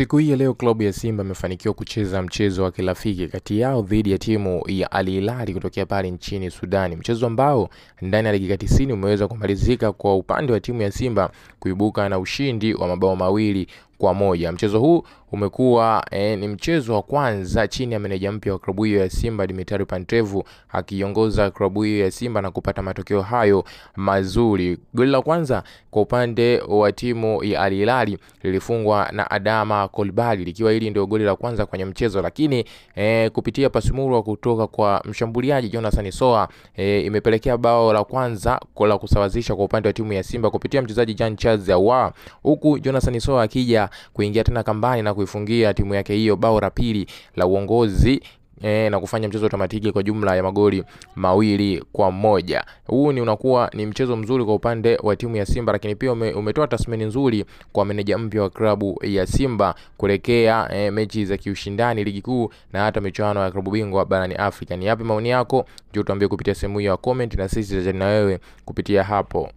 Siku hii ya leo klabu ya Simba imefanikiwa kucheza mchezo wa kirafiki kati yao dhidi ya timu ya Al Hilal kutokea pale nchini Sudan. Mchezo ambao ndani ya dakika 90 umeweza kumalizika kwa upande wa timu ya Simba kuibuka na ushindi wa mabao 2-1. Mchezo huu umekuwa ni mchezo wa kwanza chini ya meneja mpya wa klabu hiyo ya Simba Dimitri Pantev akiongoza klabu hiyo ya Simba na kupata matokeo hayo mazuri. Goli la kwanza kwa upande wa timu ya Al Hilal lilifungwa na Adama Kolbali likiwa hili ndio goli la kwanza kwenye mchezo, lakini kupitia pasi murwa kutoka kwa mshambuliaji Jonathan Soa imepelekea bao la kwanza la kusawazisha kwa upande wa timu ya Simba kupitia mchezaji Jean Charles Ahoua, huku Jonathan Soa akija kuingia tena kambani na kuifungia timu yake hiyo bao la pili la uongozi na kufanya mchezo automatiki kwa jumla ya magoli 2-1. Huu unakuwa ni mchezo mzuri kwa upande wa timu ya Simba, lakini pia umetoa tathmini nzuri kwa meneja mpya wa klabu ya Simba kuelekea mechi za kiushindani ligi kuu na hata michuano ya klabu bingwa barani Afrika. Ni yapi maoni yako? Njoo tuambie kupitia sehemu hiyo ya comment na sisi tutajadili na wewe kupitia hapo.